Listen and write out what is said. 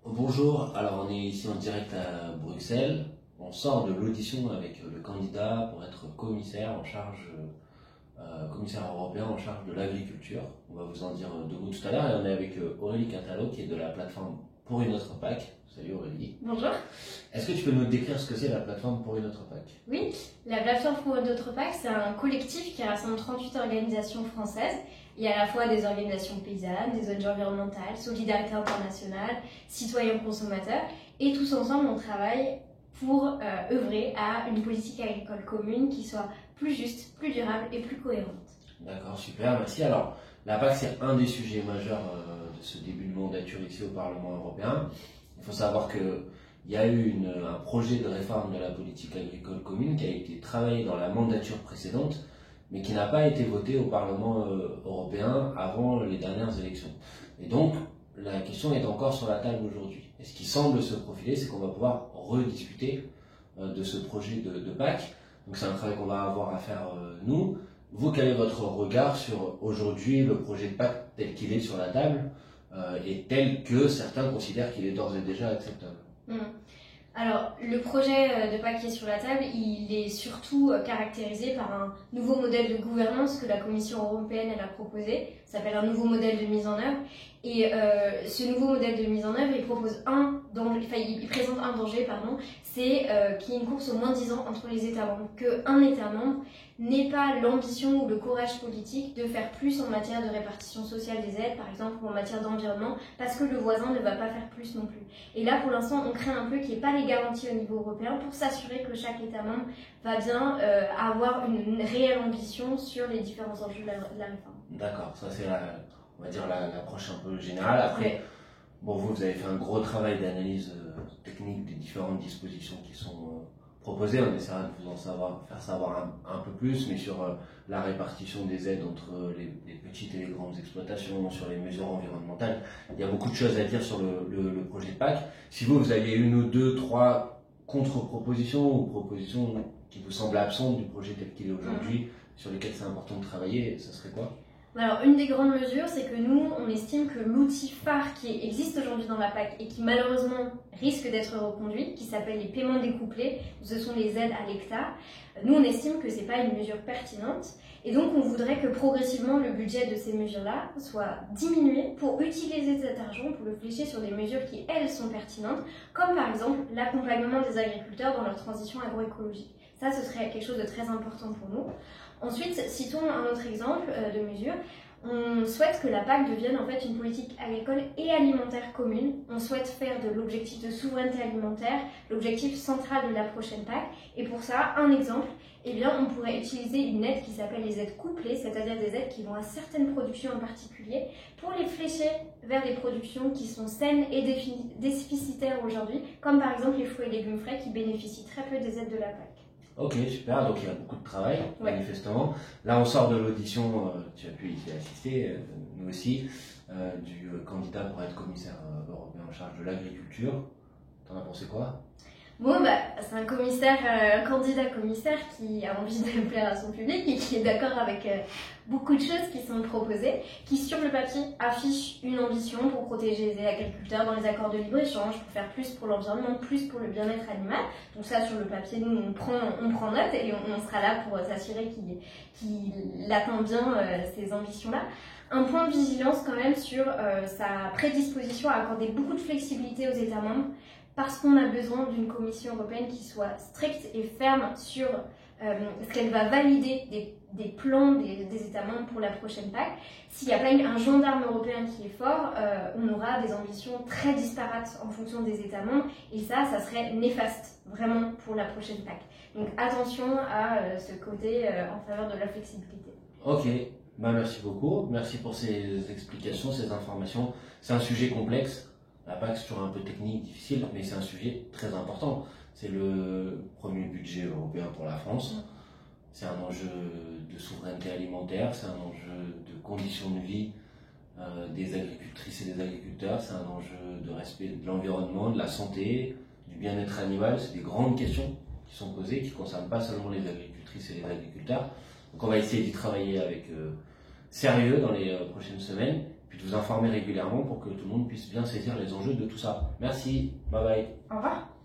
Bonjour, alors on est ici en direct à Bruxelles. On sort de l'audition avec le candidat pour être commissaire en charge, commissaire européen en charge de l'agriculture. On va vous en dire deux mots tout à l'heure et on est avec Aurélie Catalo qui est de la plateforme Pour une autre PAC. Salut Aurélie. Bonjour. Est-ce que tu peux nous décrire ce que c'est la plateforme Pour une autre PAC? Oui, la plateforme Pour une autre PAC, c'est un collectif qui rassemble 38 organisations françaises. Il y a à la fois des organisations paysannes, des ONG environnementales, Solidarité internationale, citoyens consommateurs. Et tous ensemble, on travaille pour œuvrer à une politique agricole commune qui soit plus juste, plus durable et plus cohérente. D'accord, super, merci. Alors, la PAC, c'est un des sujets majeurs de ce début de mandature ici au Parlement européen. Il faut savoir qu'il y a eu un projet de réforme de la politique agricole commune qui a été travaillé dans la mandature précédente, mais qui n'a pas été voté au Parlement européen avant les dernières élections. Et donc, la question est encore sur la table aujourd'hui. Et ce qui semble se profiler, c'est qu'on va pouvoir rediscuter de ce projet de PAC. Donc c'est un travail qu'on va avoir à faire nous. Vous, quel est votre regard sur aujourd'hui le projet de PAC tel qu'il est sur la table et tel que certains considèrent qu'il est d'ores et déjà acceptable? Alors, le projet de PAC qui est sur la table, il est surtout caractérisé par un nouveau modèle de gouvernance que la Commission européenne elle a proposé. Ça s'appelle un nouveau modèle de mise en œuvre. Et ce nouveau modèle de mise en œuvre, il présente un danger, c'est qu'il y ait une course au moins 10 ans entre les États membres. Qu'un État membre n'ait pas l'ambition ou le courage politique de faire plus en matière de répartition sociale des aides, par exemple, ou en matière d'environnement, parce que le voisin ne va pas faire plus non plus. Et là, pour l'instant, on craint un peu qu'il n'y ait pas les garanties au niveau européen pour s'assurer que chaque État membre va bien avoir une réelle ambition sur les différents enjeux de la réforme. D'accord, ça c'est on va dire l'approche un peu générale. Après, bon, vous avez fait un gros travail d'analyse technique des différentes dispositions qui sont proposées. On essaiera de vous faire savoir un peu plus, mais sur la répartition des aides entre les petites et les grandes exploitations, sur les mesures environnementales. Il y a beaucoup de choses à dire sur le projet de PAC. Si vous aviez une ou deux, trois contre-propositions ou propositions qui vous semblent absentes du projet tel qu'il est aujourd'hui, sur lesquelles c'est important de travailler, ça serait quoi? Alors, une des grandes mesures, c'est que nous, on estime que l'outil phare qui existe aujourd'hui dans la PAC et qui malheureusement risque d'être reconduit, qui s'appelle les paiements découplés, ce sont les aides à l'hectare, nous on estime que ce n'est pas une mesure pertinente et donc on voudrait que progressivement le budget de ces mesures-là soit diminué pour utiliser cet argent pour le flécher sur des mesures qui, elles, sont pertinentes, comme par exemple l'accompagnement des agriculteurs dans leur transition agroécologique. Ça, ce serait quelque chose de très important pour nous. Ensuite, citons un autre exemple de mesure. On souhaite que la PAC devienne en fait une politique agricole et alimentaire commune. On souhaite faire de l'objectif de souveraineté alimentaire l'objectif central de la prochaine PAC. Et pour ça, un exemple, on pourrait utiliser une aide qui s'appelle les aides couplées, c'est-à-dire des aides qui vont à certaines productions en particulier, pour les flécher vers des productions qui sont saines et déficitaires aujourd'hui, comme par exemple les fruits et légumes frais qui bénéficient très peu des aides de la PAC. Ok, super, donc il y a beaucoup de travail, manifestement. Là, on sort de l'audition, tu as pu y assister, nous aussi, du candidat pour être commissaire européen en charge de l'agriculture. T'en as pensé quoi? Bon, c'est un candidat commissaire qui a envie de plaire à son public et qui est d'accord avec beaucoup de choses qui sont proposées, qui sur le papier affichent une ambition pour protéger les agriculteurs dans les accords de libre-échange, pour faire plus pour l'environnement, plus pour le bien-être animal. Donc ça, sur le papier, nous, on prend note et on sera là pour s'assurer qu'il atteint bien ces ambitions-là. Un point de vigilance quand même sur sa prédisposition à accorder beaucoup de flexibilité aux États membres, parce qu'on a besoin d'une Commission européenne qui soit stricte et ferme sur ce qu'elle va valider des plans des États membres pour la prochaine PAC. S'il n'y a pas un gendarme européen qui est fort, on aura des ambitions très disparates en fonction des États membres, et ça serait néfaste vraiment pour la prochaine PAC. Donc attention à ce côté en faveur de la flexibilité. Ok, merci beaucoup. Merci pour ces explications, ces informations. C'est un sujet complexe. La PAC, c'est toujours un peu technique, difficile, mais c'est un sujet très important. C'est le premier budget européen pour la France. C'est un enjeu de souveraineté alimentaire, c'est un enjeu de conditions de vie des agricultrices et des agriculteurs, c'est un enjeu de respect de l'environnement, de la santé, du bien-être animal. C'est des grandes questions qui sont posées, qui ne concernent pas seulement les agricultrices et les agriculteurs. Donc on va essayer d'y travailler avec sérieux dans les prochaines semaines. puis de vous informer régulièrement pour que tout le monde puisse bien saisir les enjeux de tout ça. Merci, bye bye. Au revoir.